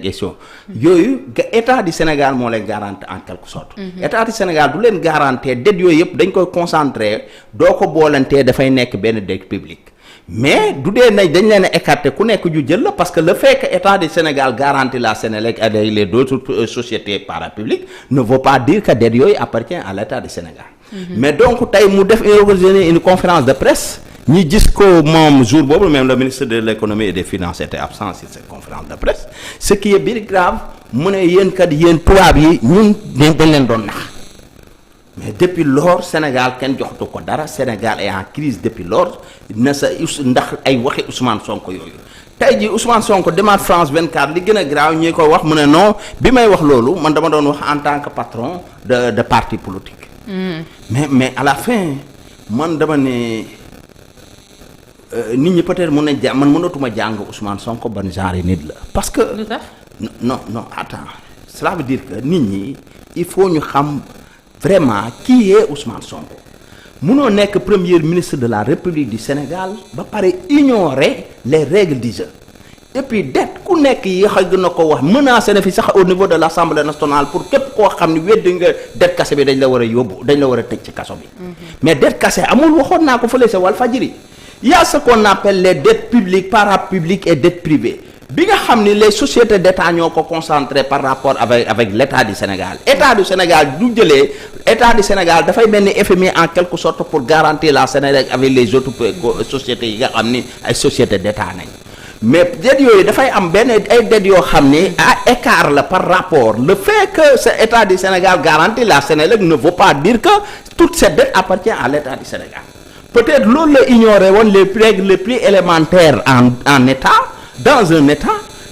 gestion yooyu état du Sénégal moo leen garanti en quelque sorte. État du Sénégal du leen garantie dette yooyu yëpp dañ koy concentré doo ko boolantee dafay nekk benn dette publique mais du dee nañ dañ leen a écarté ku nekk ju jël la parce que le fait que état du Sénégal garantit la Sénélec et les d'autres sociétés parapubliques ne veut pas dire que dette yooyu appartient à l'état du Sénégal. Mais donc tey mu def une conférence de presse. ñi gis ko moom jour boobu même le ministre de l'économie et des finances était absent sur cette conférence de presse ce qui est bien grave mu ne yéen kat yéen tubaab yi ñun dañ leen doon nax mais depuis lors Sénégal kenn joxatu ko dara Sénégal est en crise depuis lors na sa ndax ay waxi Ousmane Sonko yooyu tey jii Ousmane Sonko demaat France 24 li gën a grave ñi ko wax mu ne non bi may wax loolu man dama doon wax en tant que patron de parti politique. mais à la fin man dama ne. Nit ñi peut-être mën nañ man mënatuma jàng Ousmane Sonko ban genre nit la parce que non attends cela veut dire que nit ñi il faut ñu xam vraiment qui est Ousmane Sonko mënoo nekk premier ministre de la République du Sénégal ba pare ignorer les règles du jeu et puis dette ku nekk yi xëy na ko wax menacé na fi sax au niveau de l'Assemblée nationale pour képp koo xam ne weddi nga dette kase bi dañ la war a yóbbu dañ la war a tëj ci kaso bi mais dette kase amul waxoon naa ko fële sa Walfadjri il y a ce qu'on appelle les dettes publiques parapubliques et dettes privées bi nga xam ni les sociétés d'État ñoo ko concentré par rapport avec l'État du Sénégal État du Sénégal du jëlee État du Sénégal dafay mel ni FMI en quelque sorte pour garantir la Sénélec avec les autres sociétés yi nga xam ni ay sociétés d'État nañ mais dettes yooyu dafay am benn ay dettes yoo xam ni à écart la par rapport le fait que ce État du Sénégal garantit la Sénélec ne veut pas dire que toute cette dette appartient à l'État du Sénégal. Peut-être loolu la ignorer woon les règles les plus élémentaires en état dans un état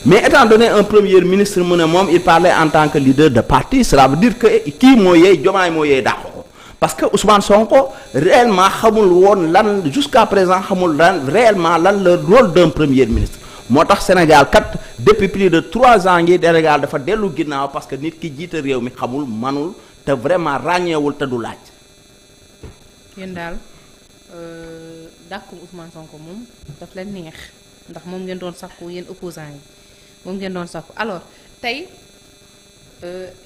mais étant donné un premier ministre mu ne moom il parlait en tant que leader de parti cela veut dire que kii moo yeey Diomaye moo yeey dàq ko parce que Ousmane Sonko réellement xamul woon lan jusqu'à présent xamul lan réellement lan le rôle d'un premier ministre moo tax Sénégal kat depuis plus de 3 ans ngi Sénégal dafa dellu ginnaaw parce que nit ki jiite réew mi xamul manul te vraiment ràññeewul te du laaj. yéen daal. dàkkum Ousmane Sonko moom daf leen neex ndax moom ngeen doon sakku yéen opposants yi moom ngeen doon sakku alors tey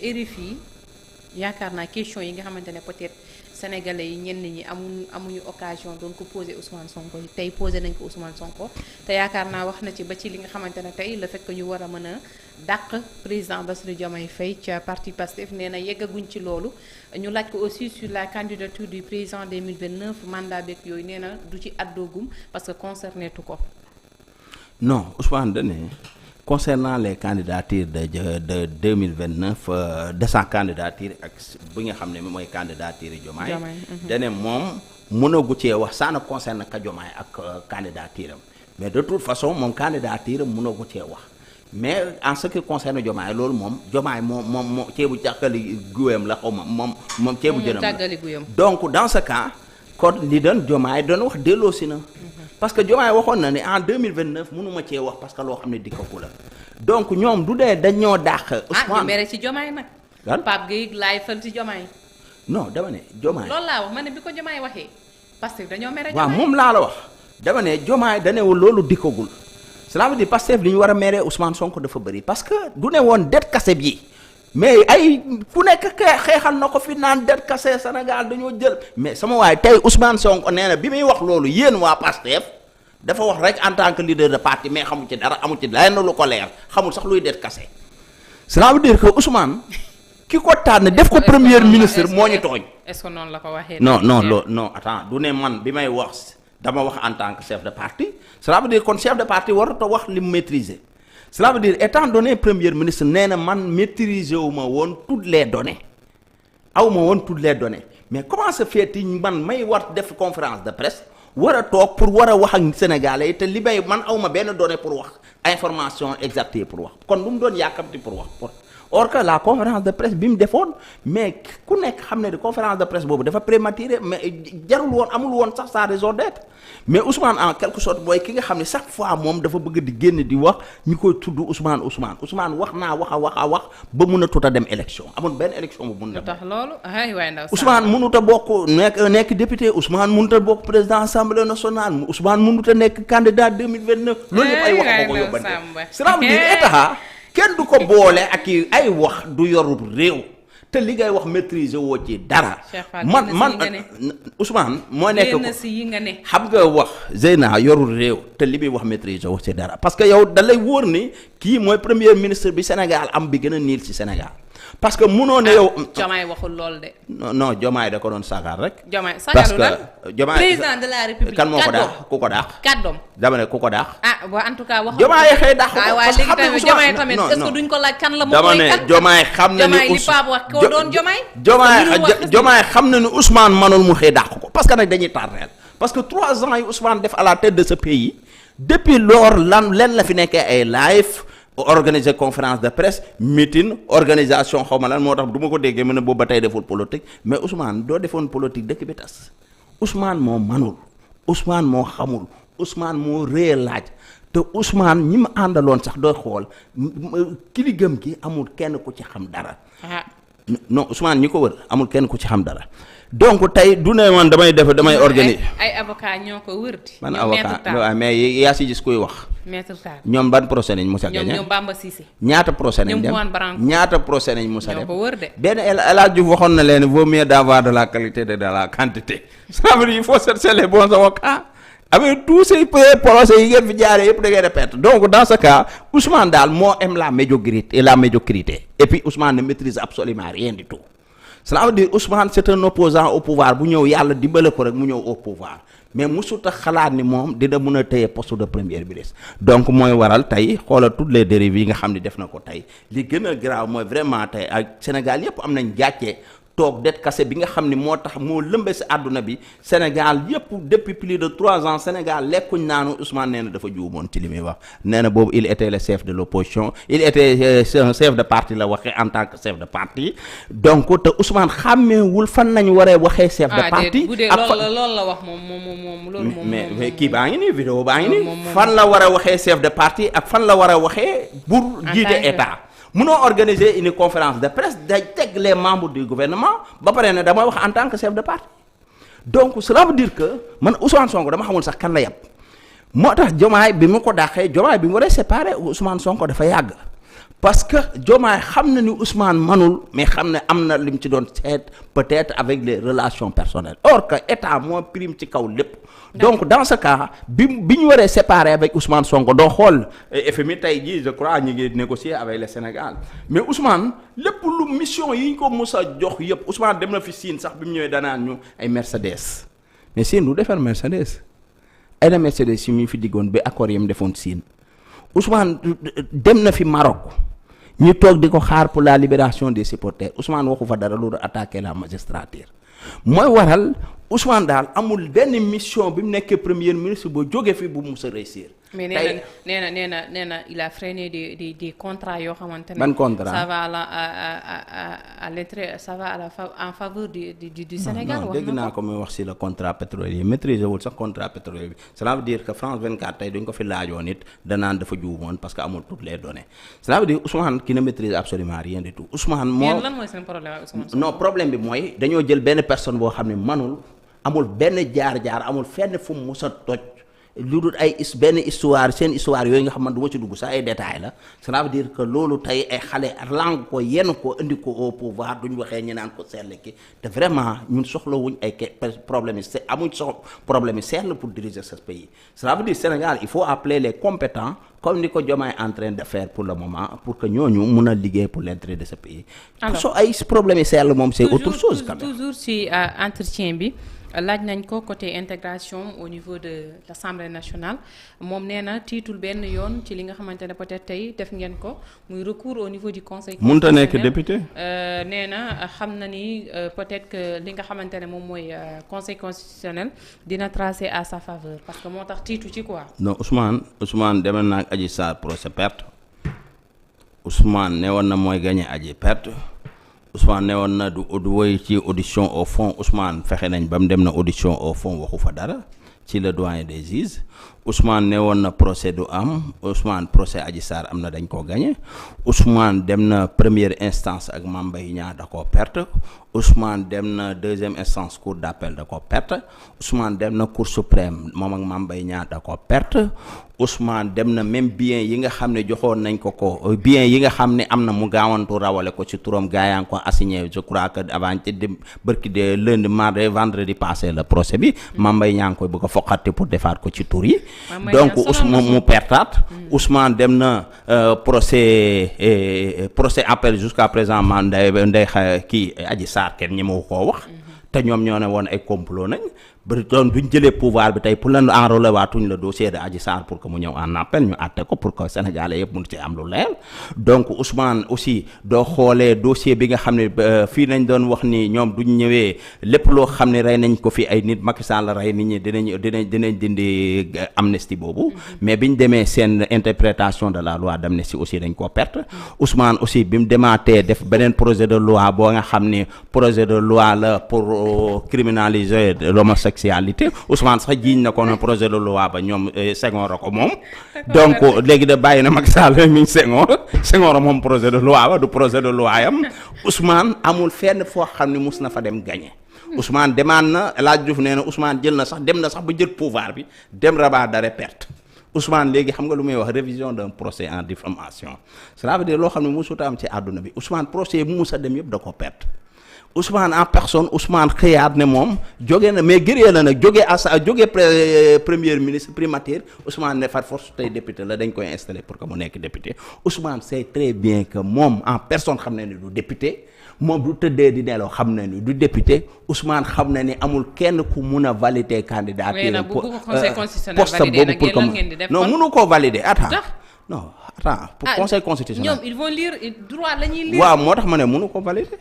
RFI yaakaar naa question yi nga xamante ne peut-être sénégalais yi ñenn ñi amuñu occasion doon ko poser Ousmane Sonko yi tey posé nañ ko Ousmane Sonko te yaakaar naa wax na ci ba ci li nga xamante ne tey le fait que ñu war a mën a dàq président Bassirou Diomaye Faye ca parti Pastef nee na yeggaguñ ci loolu ñu laaj ko aussi sur la candidature du président 2029 mandat beeg yooyu nee na du ci addoogum parce que concerné tu ko. non Ousmane Dene concernant les candidatures de 2029 de sa candidature ak bi nga xam ne mooy candidature Diomaye Dene moom mënagu cee wax ça ne concerne que Diomaye ak candidature am mais de toute façon moom candidature am mënagu cee wax. mais en ce qui concerne Diomaye loolu moom Diomaye moom ceebu càkkali guyam la xaw ma moom ceebu jënam la donc dans ce cas kon li doon Diomaye doon wax delloosi na parce que Diomaye waxoon na ne en 2029 mënuma cee wax parce que loo xam ne dikkaku la donc ñoom du dee dañoo dàq Ousmane ñu mere ci Diomaye nag Pape Gueye laay fal ci Diomaye non dama ne Diomaye loolu laa wax ma ne bi ko Diomaye waxee parce que dañoo mere waaw moom laa la wax dama ne Diomaye danewul loolu dikkagul cela veut dire Pastef li ñu war a meree Ousmane Sonko dafa bëri parce que du ne woon dette kase bi mais ay fu nekk xeexal na ko fi naan dette kase Sénégal dañoo jël mais sama waay tey Ousmane Sonko nee na bi muy wax loolu yéen waa Pastef dafa wax rek en tant que leader de parti mais xamul ci dara amul ci lenn lu ko leer xamul sax luy dette kase cela veut dire que Ousmane ki ko tànn def ko premier ministre moo ñu tooñ. est-ce que noonu la ko waxee. non attends du ne man bi may wax. dama wax en tant que chef de parti cela veut dire kon chef de parti warut a wax li mu maîtriser cela veut dire étant donné premier ministre nee na man maîtriser wu ma woon toutes les données aw ma woon toutes les données mais comment se fait-il man may war def conférence de presse war a toog pour war a wax ak Sénégalais yi te li may man aw ma benn donnée pour wax information exacte pour wax kon lu mu doon yàkkamti pour wax or que la conférence de presse bi mu defoon mais ku nekk xam ne de conférence de presse boobu dafa prématuré mais jarul woon amul woon sax sa raison d'être mais Ousmane en quelque sorte mooy ki nga xam ne chaque fois moom dafa bëgg di génn di wax ñu koy tudd Ousmane wax naa wax ba mun a tuta dem élection amul benn élection bu mun na. tax loolu waaye ndaw Ousmane mënut a bokk nekk député Ousmane mënut a bokk président assemblée nationale Ousmane mënut a nekk candidat 2029. loolu yëpp ay wax ko yóbbante. cela veut dire état kenn du ko boole ak ay wax du yorub réew te li ngay wax maîtriser woo ci dara. man Ousmane moo nekk ko xam nga wax Zeyna yorul réew te li muy wax maîtriser woo ci dara parce que yow da lay wóor ni kii mooy premier ministre bi Sénégal am bi gën a niil ci Sénégal. parce que munoo ne yow. Diomaye waxul lool de. non Diomaye da ko doon sagar rek. Diomaye sagaru lan parce que Diomaye président de la république. kan moo ko daax ku ko daax. kàddoom dama ne ku ko daax. en tout cas wax. Diomaye xëy daax ko parce que xam ne Diomaye tamit est-ce que duñ ko laaj kan la. moom dama ne Diomaye xam na ni Diomaye li Pape wax koo doon Diomaye. Diomaye xam na ni Ousmane manul mu xëy daax ko parce que nag dañuy tardeel parce que 3 ans yi Ousmane def à la tête de ce pays depuis lors len la fi nekkee ay live. organiser conférence de presse meeting organisation xaw ma lan moo tax du ma ko déggee mën na boobu ba tey deful politique mais Ousmane doo defoon politique dëkk bi tas Ousmane moo manul Ousmane moo xamul Ousmane moo réer laaj te Ousmane ñi ma àndaloon sax dooy xool kiligëm gi amul kenn ku ci xam dara. non Ousmane ñi ko wër amul kenn ku ci xam dara donc tey du ne man damay organiser. ay avocat ñoo ko wër di. man avocat mais yaa si gis kuy wax. maître Tall ñoom ban procès nañ Moussa Gagné ñoom Bamba Cissé. ñaata procès nañ dem ñaata procès nañ Moussa dem ñoo ko wër de. benn El Hadj Diouf waxoon na leen vaut mieux d'avoir de la qualité que de la quantité ça veut dire il faut chercher les bons avocats avec tous ces procès yi ngeen fi jaaree yëpp da ngeen a perte donc dans ce cas Ousmane daal moo aime la médiocrité et puis Ousmane ne maîtrise absolument rien du tout cela veut dire Ousmane c'est un opposant au pouvoir bu ñëw yàlla dimbale ko rek mu ñëw au pouvoir mais musut a xalaat ni moom dina mën a téye poste de premier ministre donc mooy waral tey xoolal toutes les dérives yi nga xam ne def na ko tey li gën a grave mooy vraiment tey ak Sénégal yëpp am nañ gàcce toog det kase bi nga xam ni moo tax moo lëmbe si àdduna bi Sénégal yëpp depuis plus de 3 ans Sénégal lekkuñ naanu Ousmane nee na dafa juumoon ci li muy wax nee na boobu il était le chef de l'opposition il était un chef de parti la waxee en tant que chef de parti donc te Ousmane xàmmeewul fan nañ waree waxee chef de parti ak loolu la wax moom loolu moom mais kii baa ngi nii vidéo baa ngi nii fan la war a waxee chef de parti ak fan la war a waxee pour jiite état munoo organiser une conférence de presse day teg les membres du gouvernement ba pare ne damay wax en tant que chef de parti donc cela veut dire que man Ousmane Sonko dama xamul sax kan la yab moo tax Diomaye bi mu ko dàqee Diomaye bi mu waree séparer Ousmane Sonko dafa yàgg parce que Diomaye xam na ni Ousmane manul mais xam ne am na lim ci doon seet peut-être avec les relations personnelles or que état moo prime ci kaw lépp donc dans ce cas bi ñu waree séparer avec Ousmane Sonko doo xool FMI tey jii je crois ñu ngi négocier avec le Sénégal mais Ousmane lépp lu mission yi ñu ko mos a jox yëpp Ousmane dem na fi Chine sax bi mu ñëwee danaan ñu ay Mercedes mais Chine du defar Mercedes ay na Mercedes yi ñu fi diggoon ba accord yi mu defoon Chine Ousmane dem na fi Maroc ñu toog di ko xaar pour la libération des supporters Ousmane waxu fa dara loolu attaquer la magistrature mooy waral Ousmane daal amul benn mission bi mu nekkee premier ministre ba jóge fi bu mus a réussir. mais nee na il a freiné des contrats yoo xamante ne. ban contrat ça va à l'entrée ça va en faveur du Sénégal. non dégg naa ko muy wax si le contrat pétrolier maîtriser wul sax contrat pétrolier bi cela veut dire que France 24 tey duñ ko fi laajoon it danaan dafa juumoon parce que amul toutes les données cela veut dire Ousmane qui ne maîtrise absolument rien du tout Ousmane. moo lan mooy seen problème ak Ousmane. non problème bi mooy dañoo jël benn personne boo xam ne manul amul benn jaar-jaar amul fenn fu mu mus a toj. lu dul ay benn histoire seen histoire yooyu nga xam man du ma ci dugg sax ay détails la cela veut dire que loolu tey ay xale lang ko yenn ko indi ko au pouvoir duñ waxee ñu naan ko seetlu ki te vraiment ñun soxlawuñ ay problème yi amuñ problème yi seetlu pour diriger ce pays cela veut dire Sénégal il faut appeler les compétents comme ni ko Diomaye en train de faire pour le moment pour que ñooñu mun a liggéey pour l'intérêt de ce pays. alors so ay problème yi seetlu moom c'est autre chose quand même. toujours ci entretien bi. laaj nañ ko côté intégration au niveau de l'Assemblée nationale moom nee na tiitul benn yoon ci li nga xamante ne peut-être tey def ngeen ko muy recours au niveau du conseil constitutionnel. mënut a nekk député. nee na xam na ni peut-être que li nga xamante ne moom mooy conseil constitutionnel dina tracer à sa faveur parce que moo tax tiitu ci quoi. non Ousmane demal na ak Adji Sarr procès perte Ousmane ne woon na mooy gagné Adji perte. Ousmane ne woon na du woy ci audition au fond Ousmane fexe nañ ba mu dem na audition au fond waxu fa dara ci le doyen des juges Ousmane ne woon na procès du am Ousmane procès Adji Sarr am na dañ koo gagné Ousmane dem na première instance ak Mame Mbaye Niang da koo perte Ousmane dem na deuxième instance cour d'appel da koo perte Ousmane dem na cour suprême moom ak Mame Mbaye Niang da koo perte Ousmane dem na même bien yi nga xam ne joxoon nañ ko bien yi nga xam ne am na mu gaawantu rawale ko ci turam gaa yaa ngi ko assigné je crois que avant ci bërki de lundi mardi vendredi passé le procès bi Mame Mbaye Niang koy bëgg a foqati pour defaat ko ci tur yi donc Ousmane mu pertaat Ousmane dem na procès appel jusqu'à présent man nday kii Adji Sarr kenn ñi ma koo wax te ñoom ñoo ne woon ay complot nañ bari doon duñ jëlee pouvoir bi tey pour lan enrôler waatuñ le dossier de Adji Sarr pour que mu ñëw en appel ñu àtte ko pour que Sénégalais yëpp mun ci am lu leer donc Ousmane aussi doo xoolee dossier bi nga xam ne fii nañ doon wax ni ñoom duñ ñëwee lépp loo xam ne rey nañ ko fi ay nit Macky Sall la rey nit ñi dinañ dindi amnistie boobu mais biñ demee seen interprétation de la loi d'amnistie aussi dañ koo perte Ousmane aussi bi mu demaatee def beneen projet de loi boo nga xam ni projet de loi la pour criminaliser l'homosexualité Ousmane sax jiiñ na ko na projet de loi ba ñoom Senghor ko moom donc léegi da bàyyi na Macky Sall mi ngi Senghor moom projet de loi ba du projet de loi yam Ousmane amul fenn foo xam ne mus na fa dem gagné Ousmane demaan na El Hadj Diouf nee na Ousmane dem na sax ba jël pouvoir bi dem rabat d'arrêt perte Ousmane léegi xam nga lu muy wax révision d'un procès en diffamation cela veut dire loo xam ne musuta am ci àdduna bi Ousmane procès bu mus a dem yëpp da ko perte Ousmane en personne Ousmane xëyaat ne moom jóge na mais gëree la nag jóge premier ministre primature Ousmane ne far force tey député la dañ koy installé pour que mu nekk député Ousmane sait très bien que moom en personne xam na ni du député moom du tëddee di nelaw xam na ni du député Ousmane xam na ni amul kenn ku mun a valider candidature poste boobu pour que non mënu koo valider attends pour conseil constitutionnel ñoom ils vont lire droit la ñuy lire waaw moo tax ma ne mënu ko valider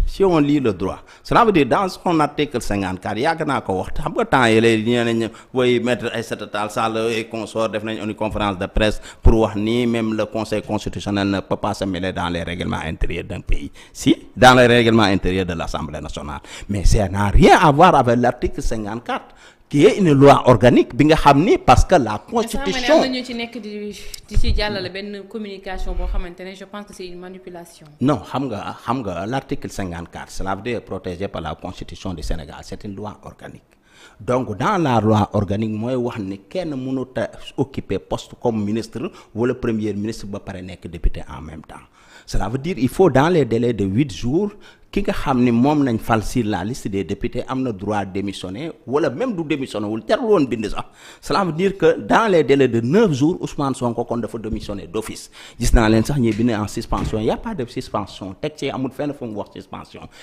si on lit le droit cela veut dire dans son article 54 yàgg naa ko wax xam nga temps yi lay ñee nañ woy maître Aïssata Tall Sall et consort def nañ une conférence de presse pour wax ni même le conseil constitutionnel ne peut pas se mêler dans les règlements intérieurs d'un pays si dans les règlements intérieurs de l'Assemblée nationale mais ça n'a rien à voir avec l'article 54 qui est une loi organique bi nga xam ni parce que la constitution ñu ci nekk di ci jàllale benn communication boo xamante ne je pense que c'est une manipulation. non xam nga l'article 54 cela veut dire protégé par la constitution du Sénégal c'est une loi organique donc dans la loi organique mooy wax ni kenn mënut a occuper poste comme ministre wala premier ministre ba pare nekk député en même temps cela veut dire il faut dans les délais de 8 jours ki nga xam ni moom nañ fal sur la liste des députés am na droit démissionner wala même du démissionner wul jarul woon bind sax cela veut dire que dans les délais de 9 jours Ousmane Sonko kon dafa démissionner d'office gis naa leen sax ñi bind en suspension y a pas de suspension teg ci amul fenn fu mu wax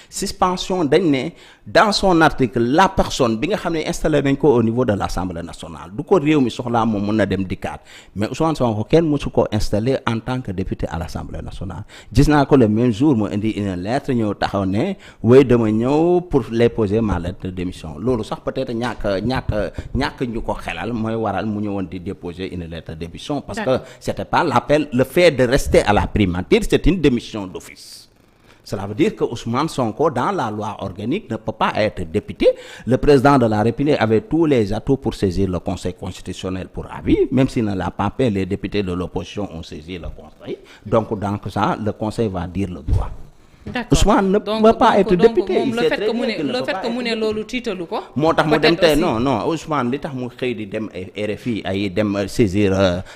suspension dañ ne dans son article la personne bi nga xam ne installé nañ ko au niveau de l'Assemblée nationale du ko réew mi soxlaa moom mën na dem dikkaat mais Ousmane Sonko kenn mësu ko installé en tant que député à l'Assemblée nationale gis naa ko le même jour mu indi une lettre ñëw taxaw ne wéy dama ñëw pour déposer ma lettre de démission loolu sax peut-être ñàkk ñu ko xelal mooy waral mu ñëwoon di déposer une lettre de démission parce que c'était pas l'appel le fait de rester à la primature c'est une démission d'office. Cela veut dire que Ousmane Sonko dans la loi organique ne peut pas être député. Le président de la République avait tous les atouts pour saisir le Conseil constitutionnel pour avis, même s'il ne l'a pas fait, les députés de l'opposition ont saisi le Conseil. Donc dans ça, le Conseil va dire le droit. Ousmane ne peut pas être député. Le fait que mu ne loolu tiitalu ko. moo tax mu dem tey non Ousmane li tax mu xëy di dem RFI ay dem saisir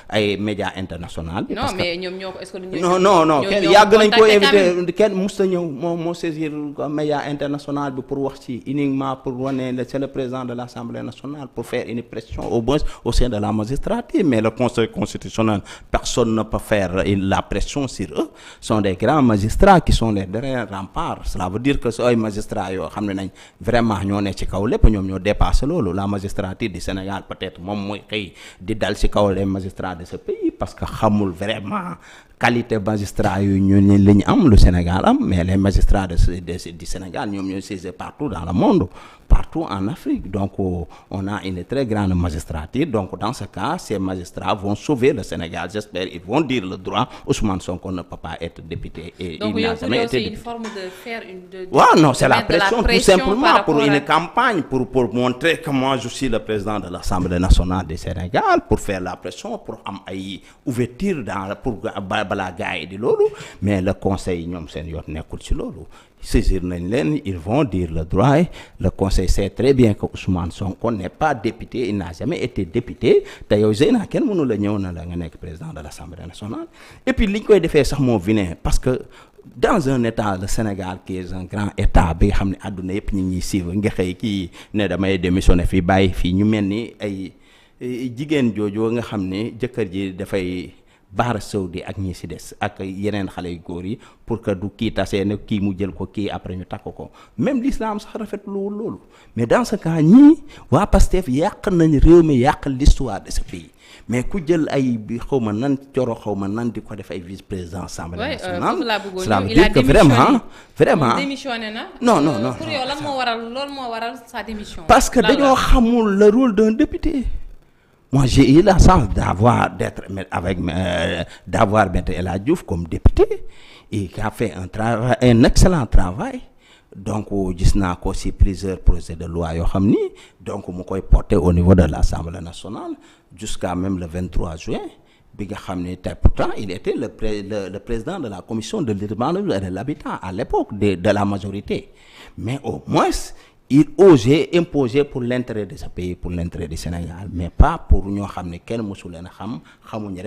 ay médias internationaux. non mais ñoom ñoo ko est-ce que non kenn yàgg nañ ko invité kenn musta ñëw moo saisir média international bi pour wax ci uniquement pour wane c'est le président de l'Assemblée nationale pour faire une pression au moins au sein de la magistrature mais le Conseil constitutionnel personne ne peut faire la pression sur eux sont des grands magistrats qui sont les rempart cela veut dire que ay magistrats yoo xam ne nañ vraiment ñoo ne ci kaw lépp ñoom ñoo dépassé loolu la magistrature du Sénégal peut-être moom mooy xëy di dal ci kaw les magistrats de ce pays parce que xamul vraiment qualité magistrat yu ñu li ñu am lu Sénégal am mais les magistrats du Sénégal ñoom ñooy siégé partout dans le monde partout en Afrique donc on a une très grande magistrature donc dans ce cas ces magistrats vont sauver le Sénégal j'espère ils vont dire le droit Ousmane Sonko ne peut pas être député et il n'a jamais été député. Une forme de faire non c'est la pression tout simplement pour une campagne pour montrer que moi je suis le président de l'Assemblée nationale du Sénégal pour faire la pression pour am ay ouverture pour balaa gars yi di loolu mais le conseil ñoom seen yoon nekkul ci loolu saisir nañ leen ils vont dire le droit le conseil sait très bien que Ousmane Sonko n'est pas député il n'a jamais été député te yow Zeyna kenn mënu la ñëw na la nga nekk président de l'Assemblée nationale et puis li ñu koy defee sax moo vilain parce que dans un état le Sénégal qui est un grand état bi nga xam ne àdduna yëpp ñu ngi ñuy suivre nga xëy kii ne damay démissionner fii bàyyi fii ñu mel ni ay jigéen joojoo nga xam ne jëkkër ji dafay baara saudi ak ñi si des ak yeneen xale yu góor yi pour que du kii tasee ne kii mu jël ko kii après ñu takk ko même l'islam sax rafetluwul loolu mais dans ce cas ñii waa Pastef yàq nañ réew mi yàq l'histoire de ce pays mais ku jël ay bi xaw ma nan coro xaw ma nan di ko def ay vice-président Assemblée nationale cela veut dire que vraiment démissionné na non pour yow lan moo waral sa démission parce que dañoo xamul le rôle d'un député. Moi, j'ai eu la chance d'avoir Maître El Hadji Diouf comme député et qui a fait un excellent travail. Donc, gis naa ko ci plusieurs projets de loi yoo xam ni donc mu koy porter au niveau de l'Assemblée nationale jusqu'à même le 23 juin bi nga xam ni tey pourtant il était le président de la commission de l'urbanisme et de l'habitat à l'époque de la majorité. Mais au moins il osait imposer pour l'intérêt de ce pays pour l'intérêt du Sénégal mais pas pour ñoo xam ne kenn mësu leen a xamuñ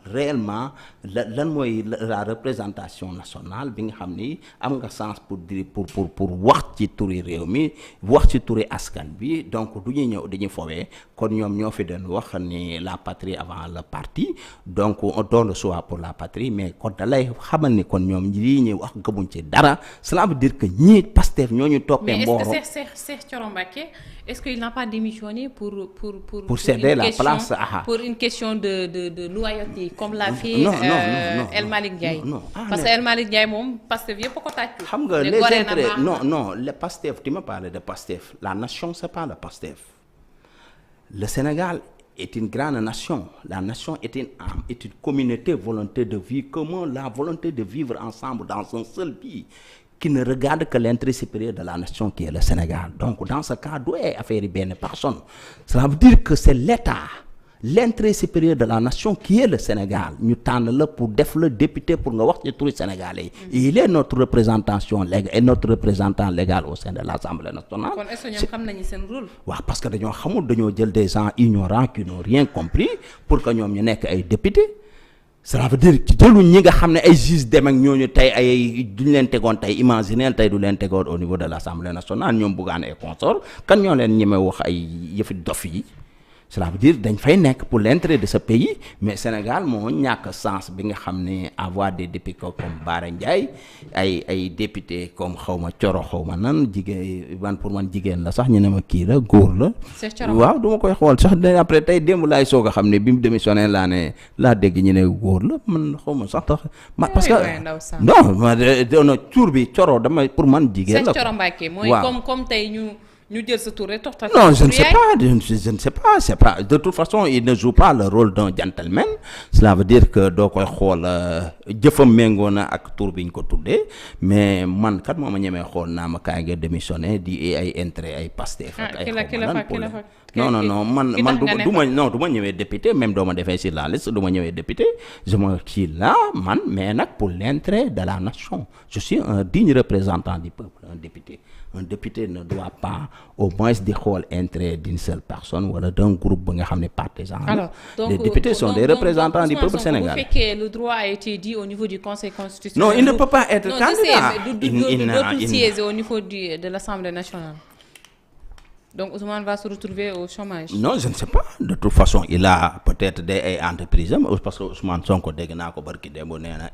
réellement lan mooy la représentation nationale bi nga xam ni am nga sens pour dire pour wax ci turi réew mi wax ci turi askan bi donc du ñuy ñëw dañuy fowee kon ñoom ñoo fi doon wax ni la patrie avant le parti donc on donne le choix pour la patrie mais kon da lay xamal ni kon ñoom lii ñuy wax gëmuñ ci dara cela veut dire que ñii Pastef ñoo ñu toppee mbooro. Cheikh Thioro Mbacké est-ce qu'il n'a pas démissionné pour céder la place pour une question de loyauté comme l'a fait El Malick Ndiaye parce que El Malick Ndiaye moom Pastef yëpp a ko tàcc xam nga les intérêts non le Pastef tu me parles de Pastef la nation c'est pas le Pastef le Sénégal est une grande nation la nation est une âme est une communauté volonté de vivre commun la volonté de vivre ensemble dans un seul pays qui ne regarde que l'intérêt supérieur de la nation qui est le Sénégal. Donc, dans ce cas, doit affaire bien personne. Cela veut dire que c'est l'État, l'intérêt supérieur de la nation qui est le Sénégal. Nous tendons là pour défendre le député pour nous voir tous les Sénégalais. Et il est notre représentation légale et notre représentant légal au sein de l'Assemblée nationale. Est-ce que nous savons rôle? Oui, parce que nous avons des gens ignorants qui n'ont rien compris pour que nous soyons des députés. Cela veut dire que jëluñ ñi nga xam ne ay juges dem ak ñooñu tey ay duñ leen tegoon tey imaginer tey du leen tegoon au niveau de l'Assemblée nationale ñoom Bougane et consorts kan ñoo leen ñeme wax ay yëfi dof yi cela veut dire dañ fay nekk pour l'intérêt de ce pays mais Sénégal moo ñàkk sens bi nga xam ne avoir des députés comme Bara Ndiaye ay députés comme xawma Coro xawma nan jigéen man pour man jigéen la sax ñu ne ma kii la góor la waaw du ma koy xool sax après tey démb laay soog a xam ne bi mu démissionné laa dégg ñu ne góor la man xawma sax tax ma parce que non ma doona tur bi Coro dama pour man jigéen la Coro Mbacké mooy comme tey ñu jël sa tour rek toxtal non je ne sais pas c'est pas de toute façon il ne joue pas le rôle d'un gentleman cela veut dire que doo koy xool jëfam méngoo na ak tour bi ñu ko tuddee mais man kat moo ma ñemee xool naa ma kaay nga démissionné di ay intérêt ay Pastef ak ay non man du ma ñëwee député même doo ma defee sur la liste du ma ñëwee député je me suis là man mais nag pour l'intérêt de la nation je suis un digne représentant du peuple un député ne doit pas au moins di xool intérêt d'une seule personne wala d'un groupe ba nga xam ne partisan. Alors, les députés sont des représentants du peuple sénégalais. Bu fekkee le droit a été dit au niveau du Conseil constitutionnel. Non, il ne peut pas être candidat. Dootul siéger au niveau de l'Assemblée nationale. Donc Ousmane va se retrouver au chômage. Non, je ne sais pas. De toute façon, il a peut-être des entreprises parce que Ousmane Sonko dégg naa ko barki démb nee na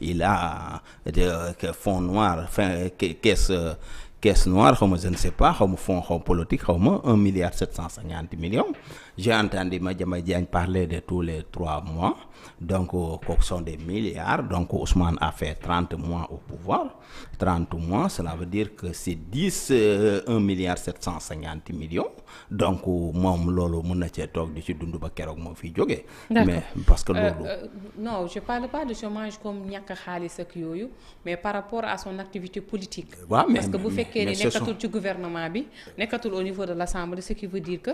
il a des fonds noirs caisse noire xaw ma je ne sais pas xaw ma fonds xaw politique xaw ma 1,750 milliards j'ai entendu Madiambal Diagne parler de tous les 3 mois donc kooku sont des milliards donc Ousmane a fait 30 mois au pouvoir 30 mois cela veut dire que c'est 1,750 millions donc moom loolu mën na cee toog di ci dund ba keroog moo fiy jógee. mais parce que loolu. non je parle pas de chômage comme ñàkk xaalis ak yooyu mais par rapport à son activité politique. waaw mais parce que bu fekkee ni nekkatul ci gouvernement bi nekkatul au niveau de l'Assemblée ce qui veut dire que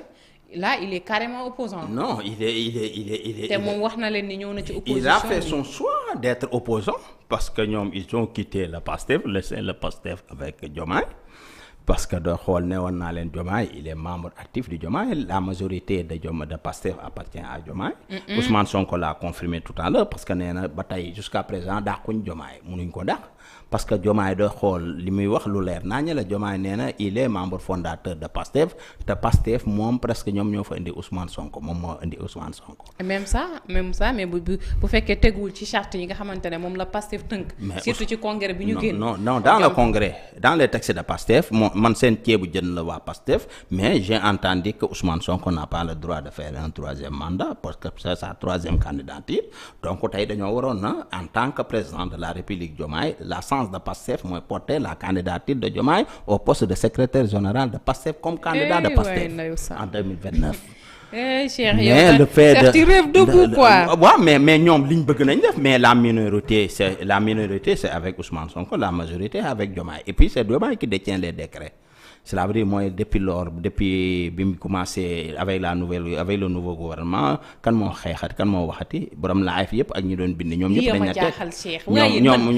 là il est carrément opposant. Non, il est. te moom wax na leen ni ñëw na ci opposition. Il a fait son choix d'être opposant parce que ñoom ils ont quitté le PASTEF laissé le PASTEF avec Diomaye. Parce que doo xool ne woon naa leen Diomaye il est membre actif du Diomaye la majorité de PASTEF appartient à Diomaye. Ousmane Sonko l'a confirmé tout à l'heure parce que nee na ba tey jusqu'à présent dàquñ Diomaye mënuñ ko dàq parce que Diomaye doo xool li muy wax lu leer nañu la Diomaye nee na il est membre fondateur de PASTEF te PASTEF moom presque ñoom ñoo fa indi Ousmane Sonko moom moo indi Ousmane Sonko. même ça mais bu fekkee teguwul ci charte yi nga xamante ne moom la PASTEF tënk. surtout ci congrès bi ñu génn. non dans le congrès dans les textes de PASTEF man seen ceebu jën la waa PASTEF mais j'ai entendu que Ousmane Sonko n'a pas le droit de faire un troisième mandat parce que c'est sa troisième candidature donc tey dañoo waroon na en tant que président de la République Diomaye la sens de PASTEF mooy porter la candidature de Diomaye au poste de secrétaire général de PASTEF comme candidat de PASTEF en 2029. Cheikh mais le fait de tu rêves debout quoi. waaw mais ñoom liñ bëgg nañ def mais la minorité c'est avec Ousmane Sonko la majorité avec Diomaye et puis c'est Diomaye qui détient les décrets. Cela veut dire mooy depuis bi mu commencé avec le nouveau gouvernement kan moo xeexat kan moo waxati borom live yëpp ak ñi doon bind ñoom ñëpp dañ na teg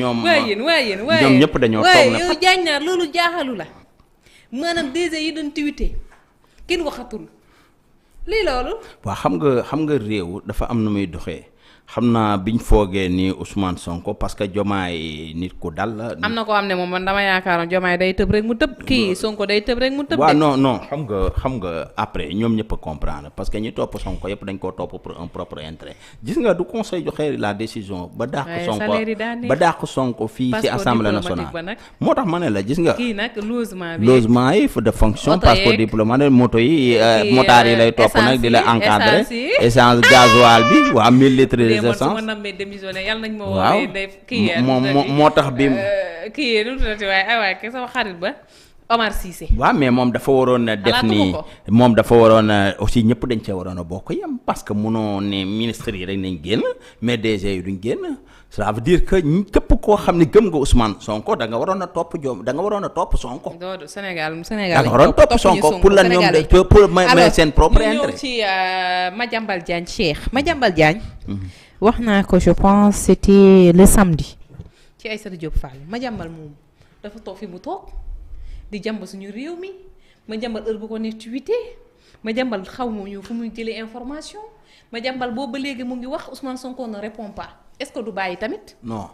ñoom ñëpp dañoo toog na yow jaañ naa loolu jaaxalu la maanaam DG yi doon tweeté kenn waxatul lii loolu. waaw xam nga réew dafa am nu muy doxee xam naa biñ foogee ni Ousmane Sonko parce que Diomaye nit ku dal la. am na koo xam ne moom man dama yaakaaroon Diomaye day tëb rek mu tëb kii Sonko day tëb rek mu tëb. waaw non xam nga après ñoom ñëpp a comprendre parce que ñi topp Sonko yëpp dañ koo topp pour un propre intérêt gis nga du conseil joxe la décision ba dàq Sonko fii ci assemblée nationale. moo tax ma ne la gis nga. kii nag logement yi de fonction passeport diplomatique moto yi motards yi lay topp nag di la encadrer essence gasoil bi waa 1000 litres su ma nammee démissionné yàlla nañ ma waaw moo tax bi kii nu tuddati waaye ke sama xarit ba Omar Cissé. waaw mais moom dafa waroon a def nii moom dafa waroon a aussi ñëpp dañ cee waroon a bokk yem parce que munoo ne ministres yi rek nañ génn mais DG yi duñ génn ça veut dire que képp koo xam ne gëm nga Ousmane Sonko da nga waroon a topp Sonko. Sénégal da nga waroon topp Sonko pour la ñoom pour may seen propre intérêt. ñu ñëw ci Madiambal Diagne Cheikh Madiambal Diagne. wax naa ko je pense c'était le samedi. ci Aïssatou Diop Fall Madiambal moom dafa toog fi mu toog di jàmb suñu réew mi Madiambal heure bu ko ne tweeté Madiambal xaw ma ñu fu muy jëlee information Madiambal boobu ba léegi mu ngi wax Ousmane Sonko ne répond pas est-ce que du bàyyi tamit. non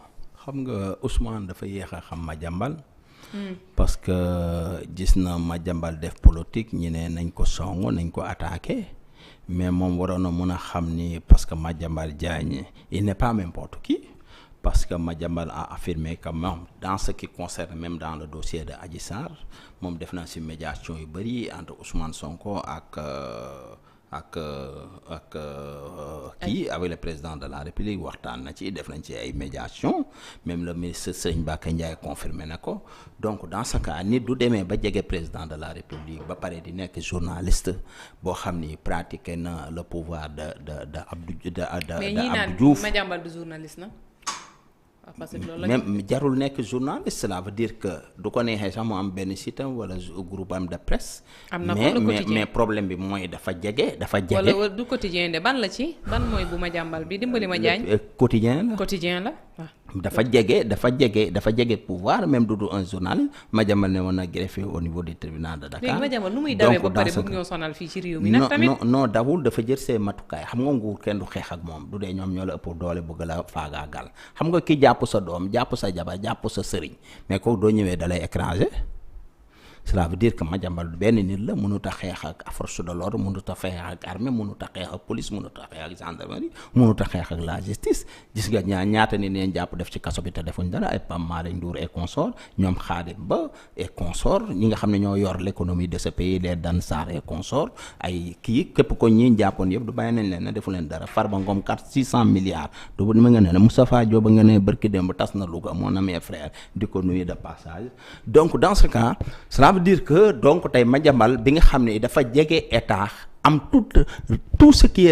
xam nga Ousmane dafa yéex a xam Madiambal. parce que gis na Madiambal def politique ñi ne nañ ko song nañ ko attaqué. mais moom waroon na mën a xam ni parce que Madiambal Diagne il n'est pas n'importe qui parce que Madiambal a affirmé que moom dans ce qui concerne même dans le dossier de Adji Sarr moom def na ci médiation yu bari entre Ousmane Sonko ak kii avec le président de la République waxtaan na ci def nañ ci ay médiation même le ministre Serigne Mbacké Ndiaye confirmé na ko donc dans ce cas nit du demee ba jege président de la République ba pare di nekk journaliste boo xam ni pratiqué na le pouvoir de Abdou Diouf. mais ñii naan Madiambal du journaliste na. parce que loolu même jarul nekk journaliste cela veut dire que du ko neexee sax mu am benn site wala groupe am de presse. am na mais problème bi mooy dafa jege. wala du quotidien de ban la ci ban mooy bu Madiambal bi dimbali ma jaañ. quotidien la waaw. dafa jege pouvoir même du un journaliste Madiambal ne woon na greffé au niveau du tribunal de Dakar. léegi Madiambal nu muy dawee ba pare bëgg ñoo sonal fii ci réew mi nag tamit non dawul dafa jël see matukaay xam nga nguur kenn du xeex ak moom du dee ñoom ñoo la ëpp doole bëgg la faagaagal xam nga ki jàpp sa doom jàpp sa jabar jàpp sa sëriñ mais kooku doo ñëwee dalay écraser. cela veut dire que Madiambal benn nit la mënut a xeex ak force de l'ordre mënut a xeex ak armée mënut a xeex ak police mënut a xeex ak gendarmerie mënut a xeex ak la justice gis nga ñaata nit neen jàpp def ci kaso bi te defuñ dara ay Pape Malick Ndour et consort ñoom Khadim Ba et consort ñi nga xam ne ñoo yor l'économie de ce pays les Dan Sarr et consort ay kii képp ko ñi jàppoon yëpp du bàyyi nañ leen ne defu leen dara Farba Ngom 600 milliards du ma nga ne Moustapha Diop nga ne bërki démb tas na Louga mon ami frère di ko nuyu de passage donc dans ce cas veut dire que donc tey Madiambal bi nga xam ne dafa jege état am tout ce qui est